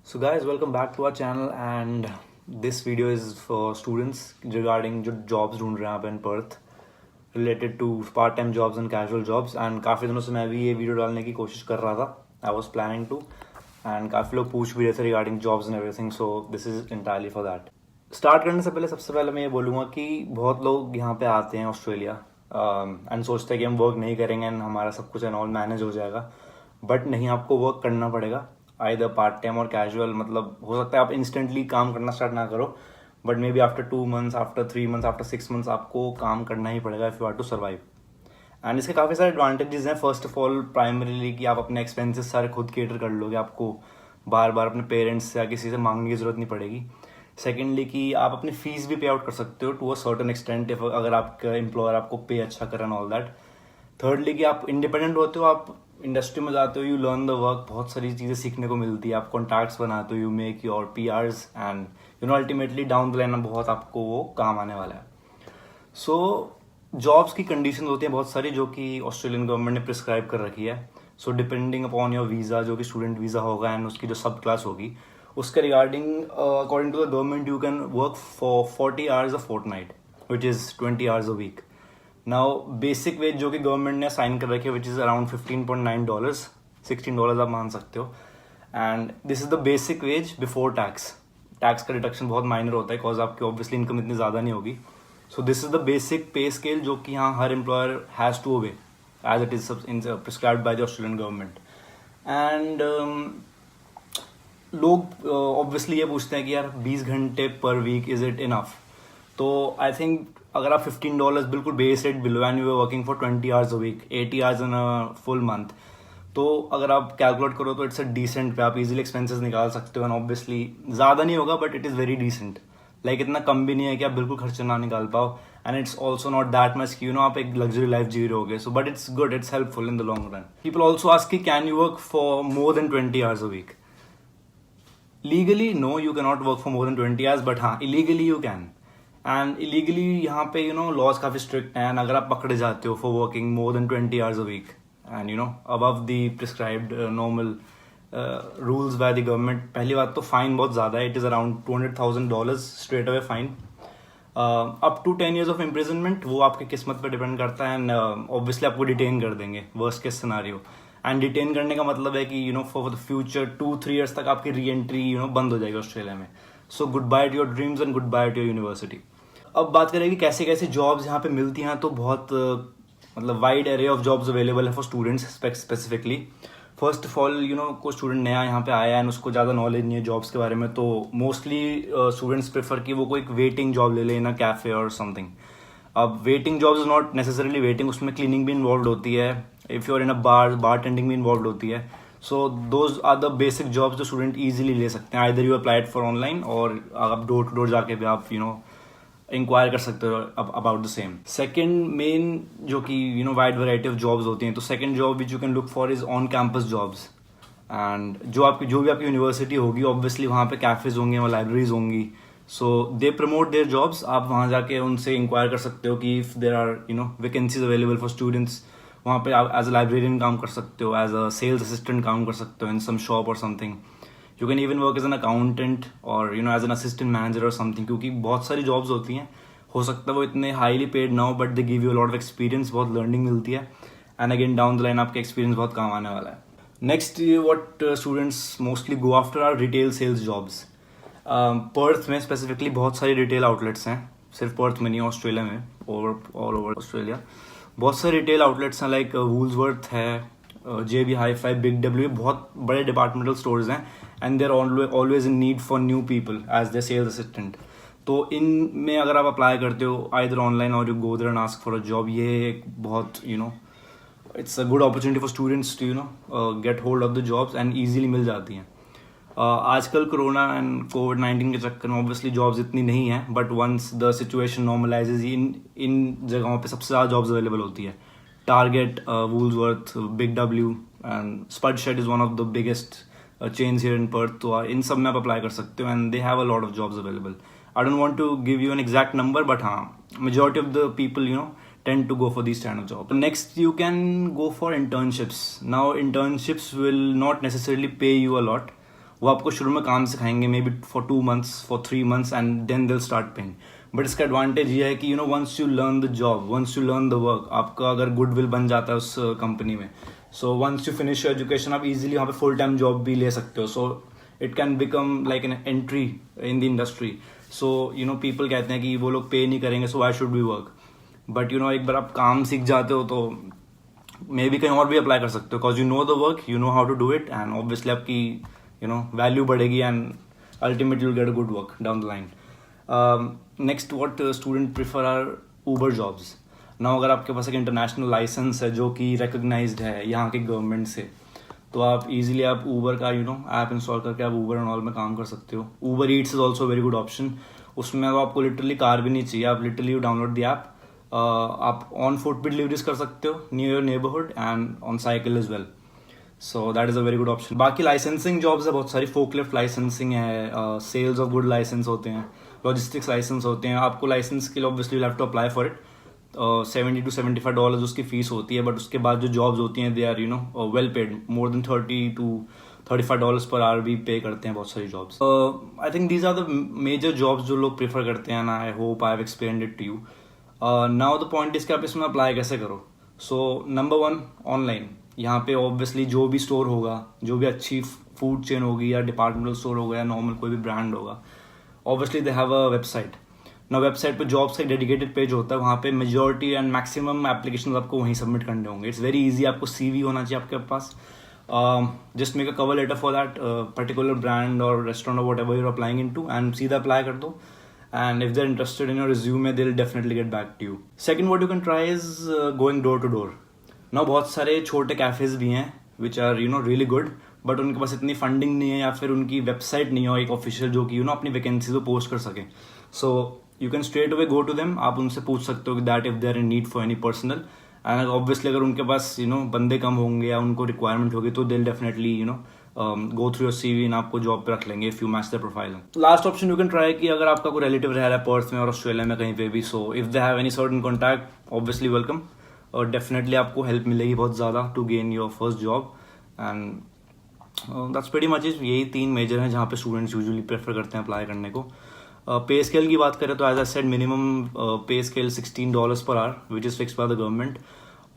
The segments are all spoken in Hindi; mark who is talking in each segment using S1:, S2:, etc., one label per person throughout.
S1: So guys, welcome back to our channel and this video is for students regarding जो jobs ढूंढ रहे हैं आप in Perth related to part time jobs and casual jobs and काफ़ी दिनों से मैं भी ये वीडियो डालने की कोशिश कर रहा था. I was planning to and काफ़ी लोग पूछ भी रहे थे regarding jobs and everything, so this is entirely for that. Start करने से पहले सबसे पहले मैं ये बोलूँगा कि बहुत लोग यहाँ पे आते हैं ऑस्ट्रेलिया एंड सोचते हैं कि हम वर्क नहीं करेंगे एंड हमारा सब कुछ एंड ऑल मैनेज हो जाएगा. बट नहीं, आपको वर्क करना पड़ेगा, आइदर पार्ट टाइम और कैजुअल. मतलब हो सकता है आप इंस्टेंटली काम करना स्टार्ट ना करो, but maybe after 2 months, after 3 months, after 6 months आपको काम करना ही पड़ेगा if you are to survive. And इसके काफ़ी सारे एडवांटेजेस हैं. फर्स्ट ऑफ ऑल प्राइमरीली कि आप अपने एक्सपेंसेस सारे खुद केटर कर लोगे, आपको बार बार अपने पेरेंट्स से या किसी से मांगने की ज़रूरत नहीं पड़ेगी. सेकेंडली कि आप अपनी फीस भी पे आउट कर सकते हो to a certain extent if अगर आपका एम्प्लॉयर आपको पे अच्छा करे एंड ऑल दैट. थर्डली कि आप इंडिपेंडेंट होते हो, आप इंडस्ट्री में जाते हो, यू लर्न द वर्क, बहुत सारी चीज़ें सीखने को मिलती है, आप कॉन्टैक्ट्स बनाते हो, you make your PRs and you know ultimately down the line बहुत आपको वो काम आने वाला है. सो जॉब्स की कंडीशन होती हैं बहुत सारी जो कि ऑस्ट्रेलियन गवर्नमेंट ने प्रिस्क्राइब कर रखी है. So depending upon your visa, जो कि स्टूडेंट वीज़ा होगा एंड उसकी जो सब क्लास होगी, उसके regarding according to the government you can work for 40 hours a fortnight which is 20 hours a week. Now basic wage जो कि गवर्नमेंट ने साइन कर रखी है विच इज़ अराउंड $15.9, $16 आप मान सकते हो. And this is the basic veg before tax. Tax का डिडक्शन बहुत माइनर होता है बिकॉज आपकी ऑब्वियसली इनकम इतनी ज़्यादा नहीं होगी. So this is the basic pay scale जो कि यहाँ हर employer has to obey as it is prescribed by the Australian government. And लोग ऑब्वियसली ये पूछते हैं कि यार 20 घंटे पर वीक इज इट इनफ. तो आई थिंक अगर आप $15 बिल्कुल base rate below and you are working for 20 hours a week, 80 hours in a full month, तो अगर आप कैलकुलेट करो तो इट्स अ डिसेंट पे आप इजीली एक्सपेंसेस निकाल सकते हो. एंड ऑब्वियसली ज़्यादा नहीं होगा but it is very decent. Like इतना कम भी नहीं है कि आप बिल्कुल खर्चा ना निकाल पाओ and it's also not that much कि यू नो आप एक लग्जरी लाइफ जी रहे होगे. So but it's good, it's helpful in the long run. People also ask कि can you work for more than 20 hours a week. Legally no, you can not work for more than 20 hours, but हाँ illegally you can. And illegally यहाँ पे यू नो लॉज काफ़ी स्ट्रिक्ट हैं एंड अगर आप पकड़े जाते हो for working more than 20 hours a week and you know above the prescribed normal rules by the government, पहली बात तो फाइन बहुत ज़्यादा है. It is around $200,000 straight away fine, up to 10 years of imprisonment. वो आपकी किस्मत पर डिपेंड करता है एंड ऑब्वियसली आपको डिटेन कर देंगे worst case scenario. And detain करने का मतलब है कि you know for the future 2-3 years तक आपकी री एंट्री यू नो बंद हो जाएगी ऑस्ट्रेलिया में. So good by two your dreams and good by two your university. अब बात करें कि कैसे कैसे जॉब्स यहाँ पे मिलती हैं, तो बहुत मतलब wide array of jobs available है for students specifically. First of all you know कोई स्टूडेंट नया यहाँ पे आया है एंड उसको ज़्यादा नॉलेज नहीं है जॉब्स के बारे में, तो मोस्टली स्टूडेंट्स प्रेफर कि वो कोई एक वेटिंग जॉब ले ले in a cafe or something. अब waiting jobs is not necessarily waiting, उसमें क्लीनिंग भी इन्वॉल्व होती है. If you are in a bartending भी इन्वॉल्व होती है. So those are the basic jobs जो स्टूडेंट ईजिली ले सकते हैं. Either you applied for online or आप डोर टू डोर जाके भी आप यू नो इंक्वायर कर सकते हो about the same. Second main जो कि you no wide variety of jobs होती हैं, तो second job which you can look for is on campus jobs. And जो भी आपकी यूनिवर्सिटी होगी ऑब्वियसली वहाँ पे कैफेज होंगे और लाइब्रेरीज होंगी. So they promote their jobs. आप वहाँ जाके उनसे इंक्वायर कर सकते हो कि if there are you know vacancies available for students. वहाँ पे आप एज अ लाइब्रेरियन काम कर सकते हो, एज अ सेल्स असिस्टेंट काम कर सकते हो इन सम शॉप और something. You can even work as an accountant और you know as an assistant manager और समथिंग, क्योंकि बहुत सारी जॉब्स होती हैं. हो सकता है वो इतने हाईली पेड ना हो but they give you lot of experience, बहुत लर्निंग मिलती है and again down the line आपके एक्सपीरियंस बहुत काम आने वाला है. Next what students mostly go after are retail sales jobs. Perth में स्पेसिफिकली बहुत सारी रिटेल आउटलेट्स हैं, सिर्फ पर्थ में नहीं, ऑस्ट्रेलिया में, ऑल ओवर ऑस्ट्रेलिया बहुत सारे रिटेल आउटलेट्स हैं. लाइक वूल्सवर्थ है, JB Hi-Fi, बिग डब्ल्यू, बहुत बड़े डिपार्टमेंटल स्टोर्स हैं and they are always in need for new people as the sales assistant. तो इनमें अगर आप अप्लाई करते हो either online or you go there and ask for a job, ये एक बहुत you know it's a good opportunity for students to you know get hold of the jobs and easily मिल जाती हैं. आजकल कोरोना एंड कोविड-19 के चक्कर में ऑब्वियसली जॉब्स इतनी नहीं है, but once the situation normalizes इन जगहों पे सबसे ज़्यादा जॉब्स अवेलेबल होती है. टारगेट, वूल्सवर्थ, big W and Spud Shed is one of the biggest chains here in Perth. तो इन सब में आप अप्लाई कर सकते हो and they have a lot of jobs available. I don't want to give you an exact number, but majority of the people, you know, tend to go for these kind of jobs. Next, you can go for internships. Now, internships will not necessarily pay you a lot. वो आपको शुरू में काम सिखाएंगे maybe for 2 months, for 3 months, and then they'll start paying. But इसका एडवांटेज ये है कि once you learn the job, once you learn the work, आपका अगर गुडविल बन जाता है उस कंपनी में, so once you finish your education आप इजीली वहाँ पे फुल टाइम जॉब भी ले सकते हो. So it can become like an entry in the industry. So people कहते हैं कि वो लोग पे नहीं करेंगे, so I should be work. But एक बार आप काम सीख जाते हो तो मे बी कहीं और भी अप्लाई कर सकते हो, because you know the work, you know how to do it, and obviously आपकी वैल्यू बढ़ेगी, and ultimately will get a good work down the line. Next what student prefer are Uber jobs. ना अगर आपके पास एक इंटरनेशनल लाइसेंस है जो कि रिकग्नाइज्ड है यहाँ के गवर्नमेंट से, तो आप इजीली आप ऊबर का ऐप इंस्टॉल करके आप ऊबर एंड ऑल में काम कर सकते हो. Uber Eats is also very good option. उसमें तो आपको लिटरली कार भी नहीं चाहिए, आप literally you download the app, आप ऑन फुट भी डिलीवरीज कर सकते हो near your neighbourhood and on cycle is well. So that is a very good option. बाकी लाइसेंसिंग जॉब्स है बहुत सारी. फोकलिफ्ट लाइसेंसिंग है, सेल्स ऑफ गुड लाइसेंस होते हैं, लॉजिस्टिक्स लाइसेंस होते हैं. आपको लाइसेंस के लिए obviously you have to apply for it. $70 to $75 उसकी फीस होती है, बट उसके बाद जो जॉब्स होती हैं they are well paid. More than $30 to $35 per hour भी पे करते हैं बहुत सारी jobs. I think these are the major jobs जो लोग प्रेफर करते हैं, and I hope I have explained it to you. Now the point is कि आप इसमें अप्लाई कैसे करो. So number 1, online. यहाँ पे ऑब्वियसली जो भी स्टोर होगा, जो भी अच्छी फूड चेन होगी या डिपार्टमेंटल स्टोर होगा या नॉर्मल कोई भी ब्रांड होगा, obviously they have a website. ना वेबसाइट पे जॉब्स का डेडिकेटेड पेज होता है, वहाँ पे मेजॉरिटी एंड मैक्सिमम एप्लीकेशन आपको वहीं सबमिट करने होंगे. It's very easy. आपको CV होना चाहिए आपके पास. Just make a cover letter for that particular brand और रेस्टोरेंट और whatever you're applying in to, and सीधा अप्लाई कर दो. And if they are interested in your resume they will definitely get back to you. Second what you can try is going door to door. ना बहुत सारे छोटे कैफेज भी हैं which are really good, but उनके पास इतनी फंडिंग नहीं है या फिर उनकी वेबसाइट नहीं हो एक ऑफिशियल जो कि अपनी वैकेंसी को पोस्ट कर सके. So you can straight away go to them. आप उनसे पूछ सकते हो कि that if they are in need for any personal, and obviously अगर उनके पास बंदे कम होंगे या उनको रिक्वायरमेंट होगी तो they definitely go through your CV and आपको जॉब पे रख लेंगे if you match the profile. Last option you can try कि अगर आपका कोई रिलेटिव रह रहा है पर्थ में और ऑस्ट्रेलिया में कहीं पे भी, so if they have any certain contact obviously welcome, और डेफिनेटली आपको हेल्प मिलेगी बहुत ज़्यादा to gain your first job. And that's pretty much is. यही 3 मेजर हैं जहाँ पे स्टूडेंट्स यूजुअली प्रेफर करते हैं अप्लाई करने को. पे स्केल की बात करें तो as I said minimum pay scale $16 per hour which is fixed by the government.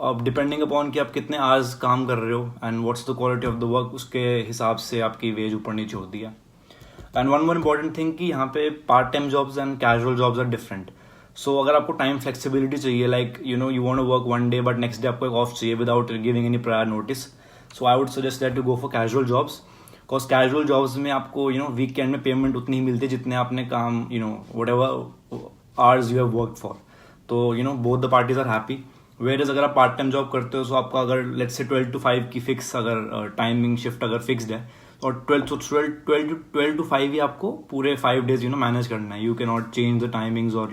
S1: अब डिपेंडिंग अपॉन कि आप कितने आवर्स काम कर रहे हो and what's the quality of the work, उसके हिसाब से आपकी वेज ऊपर नीचे होती है. And one more important thing कि यहाँ पे part time jobs and casual jobs are different. So अगर आपको टाइम फ्लेक्सिबिलिटी चाहिए, like you want to work one day but next day आपको एक ऑफ चाहिए without giving any prior notice, so I would suggest that to go for casual jobs. Because casual jobs में आपको वीकेंड में पेमेंट उतनी ही मिलती है जितने आपने काम whatever hours you have work for. तो both the parties are happy. Where is अगर आप पार्ट टाइम जॉब करते हो तो आपका अगर लेट्स से 12 to 5 की फिक्स अगर टाइमिंग शिफ्ट अगर फिक्स्ड है और 12 to 5 ही आपको पूरे 5 days मैनेज करना है. You can not change the timings और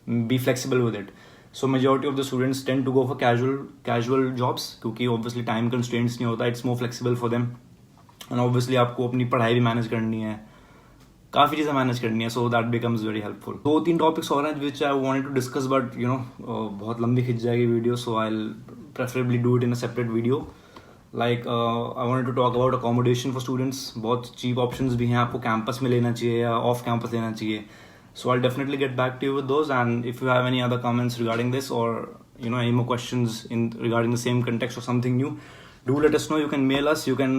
S1: be flexible with it. So majority of the students tend to go for casual jobs क्योंकि ऑब्वियसली टाइम कंस्ट्रेंट्स नहीं होता. It's more flexible for them. And obviously आपको अपनी पढ़ाई भी मैनेज करनी है, काफ़ी चीज़ें मैनेज करनी है, so that becomes very helpful. 2-3 topics और हैं which I wanted to discuss but बहुत लंबी खिंच जाएगी video, so I will preferably do it in a separate video. Like I wanted to talk about accommodation for students. बहुत चीप ऑप्शंस भी हैं, आपको कैंपस में लेना चाहिए या ऑफ कैंपस लेना चाहिए. So I'll definitely get back to you with those, and if you have any other comments regarding this or any more questions in regarding the same context or something new, do let us know. You can mail us, you can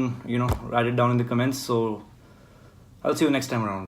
S1: write it down in the comments. So I'll see you next time around.